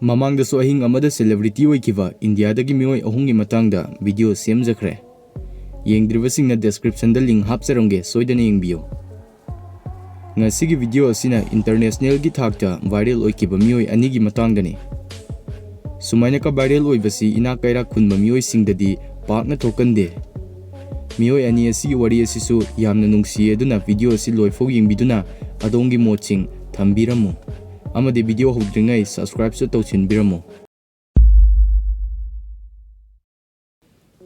ꯃꯃꯥꯡꯗꯁꯨ ꯑꯍꯤꯡ ꯑꯃꯗ ꯁꯦꯂꯦꯕ꯭ꯔꯤꯇꯤ ꯑꯣꯏꯈꯤꯕ ꯏꯟꯗꯤꯌꯥꯗꯒꯤ ꯃꯤꯑꯣꯏ ꯑꯍꯨꯝꯒꯤ ꯃꯇꯥꯡꯗ ꯚꯤꯗꯤꯑꯣ ꯁꯦꯝꯖꯈ꯭ꯔꯦ꯫ ꯌꯦꯡꯗ꯭ꯔꯤꯕꯁꯤꯡꯅ ꯗꯦꯁꯀ꯭ꯔꯤꯞꯁꯟꯗ ꯂꯤꯡꯛ ꯍꯥꯞꯆꯔꯝꯒꯦ, ꯁꯣꯏꯗꯅ ꯌꯦꯡꯕꯤꯌꯨ꯫ ꯉꯁꯤꯒꯤ ꯚꯤꯗꯤꯑꯣ ꯑꯁꯤꯅ ꯏꯟꯇꯔꯅꯦꯁꯅꯦꯜꯒꯤ ꯊꯥꯛꯇ ꯚꯥꯏꯔꯦꯜ ꯑꯣꯏꯈꯤꯕ ꯃꯤꯑꯣꯏ ꯑꯅꯤꯒꯤ ꯃꯇꯥꯡꯗꯅꯤ꯫ ꯁꯨꯃꯥꯏꯅꯀ ꯚꯥꯏꯔꯦꯜ ꯑꯣꯏꯕꯁꯤ ꯏꯅꯥꯛ ꯀꯩꯔꯥꯛ ꯈꯨꯟꯕ ꯃꯤꯑꯣꯏꯁꯤꯡꯗꯗꯤ ꯄꯥꯛꯅ ꯊꯣꯛꯀꯟꯗꯦ꯫ ꯃꯤꯑꯣꯏ ꯑꯅꯤ ꯑꯁꯤꯒꯤ ꯋꯥꯔꯤ ꯑꯁꯤꯁꯨ ꯌꯥꯝꯅ ꯅꯨꯡꯁꯤꯌꯦ, ꯑꯗꯨꯅ ꯚꯤꯗꯤꯑꯣ ꯑꯁꯤ ꯂꯣꯏꯐꯥꯎ ꯌꯦꯡꯕꯤꯗꯨꯅ ꯑꯗꯣꯝꯒꯤ ꯃꯣꯠꯁꯤꯡ ꯊꯝꯕꯤꯔꯝꯃꯨ ꯑꯃꯗꯤ ꯚꯤꯗꯤꯑꯣ ꯍꯧꯗ꯭ꯔꯤꯉꯩ ꯁꯕꯁꯀ꯭ꯔꯥꯏꯕꯁꯨ ꯇꯧꯁꯤꯟꯕꯤꯔꯝꯃꯨ꯫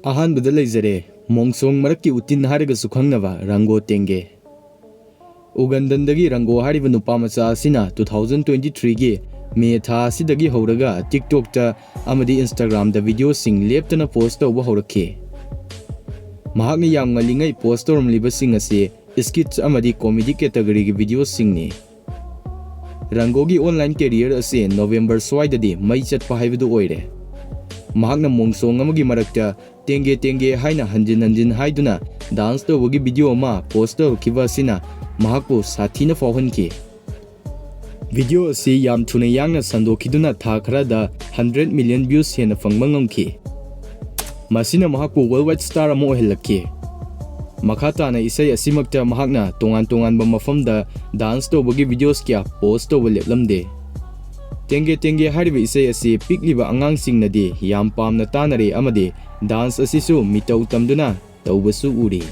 ꯑꯍꯥꯟꯕꯗ ꯂꯩꯖꯔꯦ ꯃꯣꯡꯁꯣꯡ ꯃꯔꯛꯀꯤ ꯎꯇꯤꯟ ꯍꯥꯏꯔꯒꯁꯨ ꯈꯪꯅꯕ ꯔꯪꯒꯣ ꯇꯦꯡꯒꯦ꯫ ꯎꯒꯟꯗꯟꯗꯒꯤ ꯔꯪꯒꯣ ꯍꯥꯏꯔꯤꯕ ꯅꯨꯄꯥꯃꯆꯥ ꯑꯁꯤꯅ 2023ꯒꯤ ꯃꯦ ꯊꯥ ꯑꯁꯤꯗꯒꯤ ꯍꯧꯔꯒ ꯇꯤꯛꯇꯣꯛꯇ ꯑꯃꯗꯤ ꯏꯟꯁꯇꯥꯒ꯭ꯔꯥꯝꯗ ꯚꯤꯗꯤꯑꯣꯁꯤꯡ ꯂꯦꯞꯇꯅ ꯄꯣꯁꯠ ꯇꯧꯕ ꯍꯧꯔꯛꯈꯤ꯫ ꯃꯍꯥꯛꯅ ꯌꯥꯝ ꯉꯜꯂꯤꯉꯩ ꯄꯣꯁꯠ ꯇꯧꯔꯝꯂꯤꯕꯁꯤꯡ ꯑꯁꯤ ꯁ꯭ꯀꯤꯠꯁ ꯑꯃꯗꯤ ꯀꯣꯃꯦꯗꯤ ꯀꯦꯇꯦꯒꯣꯔꯤꯒꯤ ꯚꯤꯗꯤꯑꯣꯁꯤꯡꯅꯤ꯫ ꯔꯪꯒꯣꯒꯤ ꯑꯣꯟꯂꯥꯏꯟ ꯀꯦꯔꯤꯌꯔ ꯑꯁꯤ ꯅꯣꯕꯦꯝꯕꯔ ꯁ꯭ꯋꯥꯏꯗꯗꯤ ꯃꯩ ꯆꯠꯄ ꯍꯥꯏꯕꯗꯨ ꯑꯣꯏꯔꯦ꯫ ꯃꯍꯥꯛꯅ ꯃꯣꯡꯁꯣꯡ ꯑꯃꯒꯤ ꯃꯔꯛꯇ ꯇꯦꯡꯒꯦ ꯇꯦꯡꯒꯦ ꯍꯥꯏꯅ ꯍꯟꯖꯤꯟ ꯍꯟꯖꯤꯟ ꯍꯥꯏꯗꯨꯅ ꯗꯥꯟꯁ ꯇꯧꯕꯒꯤ ꯚꯤꯗꯤꯑꯣ ꯑꯃ ꯄꯣꯁꯠ ꯇꯧꯔꯛꯈꯤꯕ ꯑꯁꯤꯅ ꯃꯍꯥꯛꯄꯨ ꯁꯥꯊꯤꯅ ꯐꯥꯎꯍꯟꯈꯤ꯫ ꯚꯤꯗꯤꯑꯣ ꯑꯁꯤ ꯌꯥꯝ ꯊꯨꯅ ꯌꯥꯡꯅ ꯁꯟꯗꯣꯛꯈꯤꯗꯨꯅ ꯊꯥ ꯈꯔꯗ 100 ꯃꯤꯂꯤꯌꯟ ꯚ꯭ꯌꯨꯁ ꯍꯦꯟꯅ ꯐꯪꯕ ꯉꯝꯈꯤ꯫ ꯃꯁꯤꯅ ꯃꯍꯥꯛꯄꯨ ꯋꯥꯔꯜꯗꯋꯥꯏꯗ ꯁ꯭ꯇꯥꯔ ꯑꯃ ꯑꯣꯏꯍꯜꯂꯛꯈꯤ꯫ ꯃꯈꯥ ꯇꯥꯅ ꯏꯁꯩ ꯑꯁꯤꯃꯛꯇ ꯃꯍꯥꯛꯅ ꯇꯣꯉꯥꯟ ꯇꯣꯉꯥꯟꯕ ꯃꯐꯝꯗ ꯗꯥꯟꯁ ꯇꯧꯕꯒꯤ ꯚꯤꯗꯤꯑꯣꯁ ꯀꯌꯥ ꯄꯣꯁꯠ ꯇꯧꯕ ꯂꯦꯞꯂꯝꯗꯦ꯫ ꯇꯦꯡꯒꯦ ꯇꯦꯡꯒꯦ ꯍꯥꯏꯔꯤꯕ ꯏꯁꯩ ꯑꯁꯤ ꯄꯤꯛꯂꯤꯕ ꯑꯉꯥꯡꯁꯤꯡꯅꯗꯤ ꯌꯥꯝ ꯄꯥꯝꯅ ꯇꯥꯅꯔꯦ ꯑꯃꯗꯤ ꯗꯥꯟꯁ ꯑꯁꯤꯁꯨ ꯃꯤꯇꯧ ꯇꯝꯗꯨꯅ ꯇꯧꯕꯁꯨ ꯎꯔꯤ꯫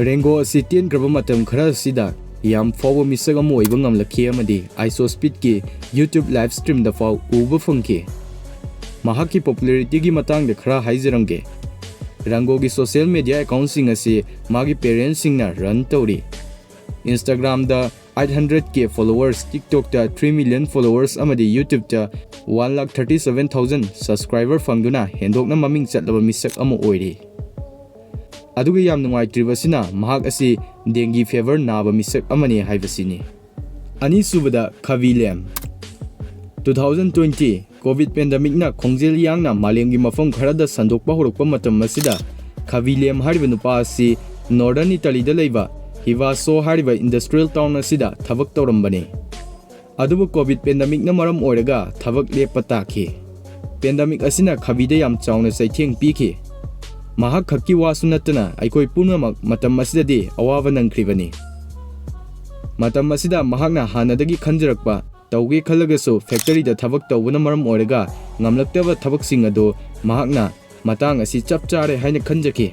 ꯔꯦꯡꯒꯣ ꯑꯁꯤ ꯇꯦꯟꯈ꯭ꯔꯕ ꯃꯇꯝ ꯈꯔ ꯑꯁꯤꯗ ꯌꯥꯝ ꯐꯥꯎꯕ ꯃꯤꯁꯛ ꯑꯃ ꯑꯣꯏꯕ ꯉꯝꯂꯛꯈꯤ ꯑꯃꯗꯤ ꯑꯥꯏꯁꯣꯁ꯭ꯄꯤꯗꯀꯤ ꯌꯨꯇ꯭ꯌꯨꯕ ꯂꯥꯏꯚ ꯁ꯭ꯇ꯭ꯔꯤꯝꯗ ꯐꯥꯎ ꯎꯕ ꯐꯪꯈꯤ꯫ ꯃꯍꯥꯛꯀꯤ ꯄꯣꯄꯨꯂꯦꯔꯤꯇꯤꯒꯤ ꯃꯇꯥꯡꯗ ꯈꯔ ꯍꯥꯏꯖꯔꯝꯒꯦ꯫ ꯔꯪꯒꯣꯒꯤ ꯁꯣꯁꯤꯌꯦꯜ ꯃꯤꯗꯤꯌꯥ ꯑꯦꯀꯥꯎꯟꯠꯁꯤꯡ ꯑꯁꯤ ꯃꯥꯒꯤ ꯄꯦꯔꯦꯟꯠꯁꯤꯡꯅ ꯔꯟ ꯇꯧꯔꯤ꯫ ꯏꯟꯁꯇꯥꯒ꯭ꯔꯥꯝꯗ 800K ꯐꯣꯂꯣꯋꯔꯁ, ꯇꯤꯛꯇꯣꯛꯇ 3 ꯃꯤꯂꯤꯌꯟ ꯐꯣꯂꯣꯋꯔꯁ ꯑꯃꯗꯤ ꯌꯨꯇ꯭ꯌꯨꯕꯇ 1,37,000 ꯁꯕꯁꯀ꯭ꯔꯥꯏꯕꯔ ꯐꯪꯗꯨꯅ ꯍꯦꯟꯗꯣꯛꯅ ꯃꯃꯤꯡ ꯆꯠꯂꯕ ꯃꯤꯁꯛ ꯑꯃ ꯑꯣꯏꯔꯤ꯫ ꯑꯗꯨꯒ ꯌꯥꯝ ꯅꯨꯡꯉꯥꯏꯇ꯭ꯔꯤꯕꯁꯤꯅ ꯃꯍꯥꯛ ꯑꯁꯤ ꯗꯦꯡꯒꯤ ꯐꯦꯚꯔ ꯅꯥꯕ ꯃꯤꯁꯛ ꯑꯃꯅꯤ ꯍꯥꯏꯕꯁꯤꯅꯤ꯫ ꯑꯅꯤꯁꯨꯕꯗ ꯈꯕꯤꯂꯦꯝ꯫ 2020 ꯀꯣꯚꯤꯗ ꯄꯦꯟꯗꯦꯃꯤꯛꯅ ꯈꯣꯡꯖꯦꯜ ꯌꯥꯡꯅ ꯃꯥꯂꯦꯝꯒꯤ ꯃꯐꯝ ꯈꯔꯗ ꯁꯟꯗꯣꯛꯄ ꯍꯧꯔꯛꯄ ꯃꯇꯝ ꯑꯁꯤꯗ ꯈꯕꯤꯂꯦꯝ ꯍꯥꯏꯔꯤꯕ ꯅꯨꯄꯥ ꯑꯁꯤ ꯅꯣꯔꯗꯔꯟ ꯏꯇꯥꯂꯤꯗ ꯂꯩꯕ ꯍꯤꯚꯥꯁꯣ ꯍꯥꯏꯔꯤꯕ ꯏꯟꯗꯁꯇ꯭ꯔꯤꯌꯦꯜ ꯇꯥꯎꯟ ꯑꯁꯤꯗ ꯊꯕꯛ ꯇꯧꯔꯝꯕꯅꯤ꯫ ꯑꯗꯨꯕꯨ ꯀꯣꯚꯤꯗ ꯄꯦꯟꯗꯦꯃꯤꯛꯅ ꯃꯔꯝ ꯑꯣꯏꯔꯒ ꯊꯕꯛ ꯂꯦꯞꯄ ꯇꯥꯈꯤ꯫ ꯄꯦꯟꯗꯦꯃꯤꯛ ꯑꯁꯤꯅ ꯈꯕꯤꯗ ꯌꯥꯝ ꯆꯥꯎꯅ ꯆꯩꯊꯦꯡ ꯄꯤꯈꯤ꯫ ꯃꯍꯥꯛ ꯈꯛꯀꯤ ꯋꯥꯁꯨ ꯅꯠꯇꯅ ꯑꯩꯈꯣꯏ ꯄꯨꯝꯅꯃꯛ ꯃꯇꯝ ꯑꯁꯤꯗꯗꯤ ꯑꯋꯥꯕ ꯅꯪꯈ꯭ꯔꯤꯕꯅꯤ꯫ ꯃꯇꯝ ꯑꯁꯤꯗ ꯃꯍꯥꯛꯅ ꯍꯥꯟꯅꯗꯒꯤ ꯈꯟꯖꯔꯛꯄ ꯇꯧꯒꯦ ꯈꯜꯂꯒꯁꯨ ꯐꯦꯛꯇꯔꯤꯗ ꯊꯕꯛ ꯇꯧꯕꯅ ꯃꯔꯝ ꯑꯣꯏꯔꯒ ꯉꯝꯂꯛꯇꯕ ꯊꯕꯛꯁꯤꯡ ꯑꯗꯨ ꯃꯍꯥꯛꯅ ꯃꯇꯥꯡ ꯑꯁꯤ ꯆꯞ ꯆꯥꯔꯦ ꯍꯥꯏꯅ ꯈꯟꯖꯈꯤ꯫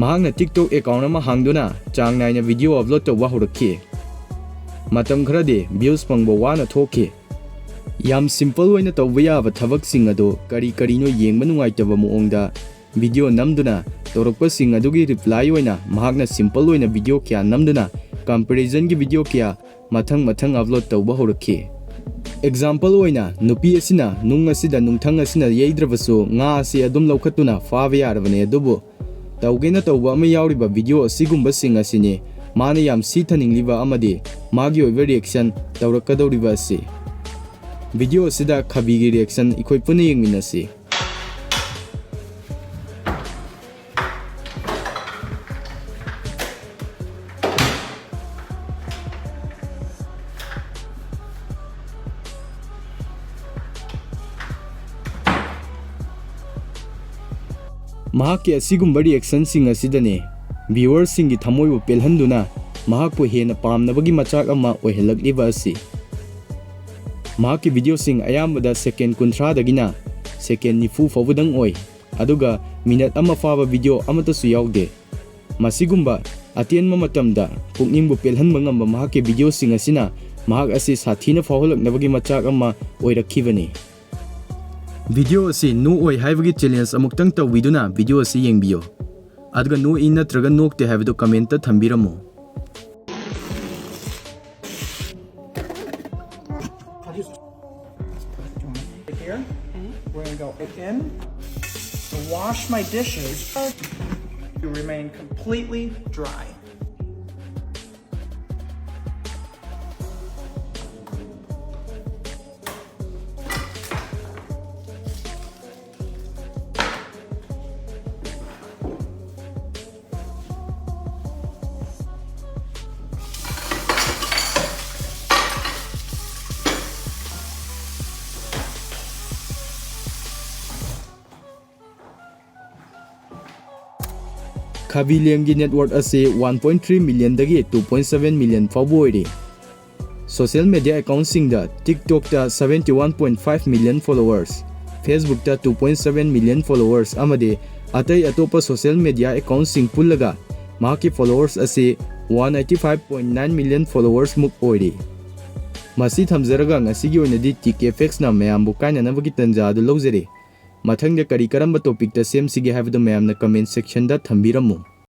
ꯃꯍꯥꯛꯅ ꯇꯤꯛꯇꯣꯛ ꯑꯦꯀꯥꯎꯟꯠ ꯑꯃ ꯍꯥꯡꯗꯨꯅ ꯆꯥꯡ ꯅꯥꯏꯅ ꯚꯤꯗꯤꯑꯣ ꯑꯞꯂꯣꯗ ꯇꯧꯕ ꯍꯧꯔꯛꯈꯤ꯫ ꯃꯇꯝ ꯈꯔꯗꯤ ꯚ꯭ꯌꯨꯁ ꯐꯪꯕ ꯋꯥꯅ ꯊꯣꯛꯈꯤ꯫ ꯌꯥꯝ ꯁꯤꯝꯄꯜ ꯑꯣꯏꯅ ꯇꯧꯕ ꯌꯥꯕ ꯊꯕꯛꯁꯤꯡ ꯑꯗꯨ ꯀꯔꯤ ꯀꯔꯤꯅꯣ ꯌꯦꯡꯕ ꯅꯨꯡꯉꯥꯏꯇꯕ ꯃꯑꯣꯡꯗ ꯚꯤꯗꯤꯑꯣ ꯅꯝꯗꯨꯅ ꯇꯧꯔꯛꯄꯁꯤꯡ ꯑꯗꯨꯒꯤ ꯔꯤꯄ꯭ꯂꯥꯏ ꯑꯣꯏꯅ ꯃꯍꯥꯛꯅ ꯁꯤꯝꯄꯜ ꯑꯣꯏꯅ ꯚꯤꯗꯤꯑꯣ ꯀꯌꯥ ꯅꯝꯗꯨꯅ ꯀꯝꯄꯦꯔꯤꯖꯟꯒꯤ ꯚꯤꯗꯤꯑꯣ ꯀꯌꯥ ꯃꯊꯪ ꯑꯞꯂꯣꯗ ꯇꯧꯕ ꯍꯧꯔꯛꯈꯤ꯫ ꯑꯦꯛꯖꯥꯝꯄꯜ ꯑꯣꯏꯅ ꯅꯨꯄꯤ ꯑꯁꯤꯅ ꯅꯨꯡ ꯑꯁꯤꯗ ꯅꯨꯡꯊꯪ ꯑꯁꯤꯅ ꯌꯩꯗ꯭ꯔꯕꯁꯨ ꯉꯥ ꯑꯁꯤ ꯑꯗꯨꯝ ꯂꯧꯈꯠꯇꯨꯅ ꯐꯥꯕ ꯌꯥꯔꯕꯅꯤ, ꯑꯗꯨꯕꯨ ꯇꯧꯒꯦꯅ ꯇꯧꯕ ꯑꯃ ꯌꯥꯎꯔꯤꯕ ꯚꯤꯗꯤꯑꯣ ꯑꯁꯤꯒꯨꯝꯕꯁꯤꯡ ꯑꯁꯤꯅꯤ ꯃꯥꯅ ꯌꯥꯝ ꯁꯤꯊꯅꯤꯡꯂꯤꯕ ꯑꯃꯗꯤ ꯃꯥꯒꯤ ꯑꯣꯏꯕ ꯔꯤꯑꯦꯛꯁꯟ ꯇꯧꯔꯛꯀꯗꯧꯔꯤꯕ ꯑꯁꯤ꯫ ꯚꯤꯗꯤꯑꯣ ꯑꯁꯤꯗ ꯈꯕꯤꯒꯤ ꯔꯤꯑꯦꯛꯁꯟ ꯑꯩꯈꯣꯏ ꯄꯨꯟꯅ ꯌꯦꯡꯃꯤꯟꯅꯁꯤ꯫ ꯃꯍꯥꯛꯀꯤ ꯑꯁꯤꯒꯨꯝꯕ ꯔꯤꯑꯦꯛꯁꯟꯁꯤꯡ ꯑꯁꯤꯗꯅꯤ ꯚ꯭ꯌꯨꯋꯔꯁꯤꯡꯒꯤ ꯊꯃꯣꯏꯕꯨ ꯄꯦꯜꯍꯟꯗꯨꯅ ꯃꯍꯥꯛꯄꯨ ꯍꯦꯟꯅ ꯄꯥꯝꯅꯕꯒꯤ ꯃꯆꯥꯛ ꯑꯃ ꯑꯣꯏꯍꯜꯂꯛꯂꯤꯕ ꯑꯁꯤ꯫ ꯃꯍꯥꯛꯀꯤ ꯚꯤꯗꯤꯑꯣꯁꯤꯡ ꯑꯌꯥꯝꯕꯗ ꯁꯦꯀꯦꯟ 30ꯗꯒꯤꯅ ꯁꯦꯀꯦꯟ 90 ꯐꯥꯎꯕꯗꯪ ꯑꯣꯏ, ꯑꯗꯨꯒ ꯃꯤꯅꯠ ꯑꯃ ꯐꯥꯕ ꯚꯤꯗꯤꯑꯣ ꯑꯃꯠꯇꯁꯨ ꯌꯥꯎꯗꯦ꯫ ꯃꯁꯤꯒꯨꯝꯕ ꯑꯇꯦꯟꯕ ꯃꯇꯝꯗ ꯄꯨꯛꯅꯤꯡꯕꯨ ꯄꯦꯜꯍꯟꯕ ꯉꯝꯕ ꯃꯍꯥꯛꯀꯤ ꯚꯤꯗꯤꯑꯣꯁꯤꯡ ꯑꯁꯤꯅ ꯃꯍꯥꯛ ꯑꯁꯤ ꯁꯥꯊꯤꯅ ꯐꯥꯎꯍꯜꯂꯛꯅꯕꯒꯤ ꯃꯆꯥꯛ ꯑꯃ ꯑꯣꯏꯔꯛꯈꯤꯕꯅꯤ꯫ ꯚꯤꯗꯤꯑꯣ ꯑꯁꯤ ꯅꯣꯛꯑꯣꯏ ꯍꯥꯏꯕꯒꯤ ꯆꯦꯂꯦꯟꯖ ꯑꯃꯨꯛꯇꯪ ꯇꯧꯕꯤꯗꯨꯅ ꯚꯤꯗꯤꯑꯣ ꯑꯁꯤ ꯌꯦꯡꯕꯤꯌꯨ, ꯑꯗꯨꯒ ꯅꯣꯛꯏ ꯅꯠꯇ꯭ꯔꯒ ꯅꯣꯛꯇꯦ ꯍꯥꯏꯕꯗꯨ ꯀꯃꯦꯟꯠꯇ ꯊꯝꯕꯤꯔꯝꯃꯨ꯫ Here, we're going to go in to wash my dishes to remain completely dry. Khabilem gi network ase 1.3 million dagi 2.7 million fawbo ori. Social media accounts singda TikTok ta 71.5 million followers, Facebook ta 2.7 million followers amade atai atopa social media accounts sing pullaga maki followers ase 185.9 million followers muk ori. Masi thamjaraga ngasigi oinadi TKFX na mayambu kainanabagi tanja adu lawjari. Mathangda kari karamba topic ta semsige habdu mayamna comment section da thambiramu.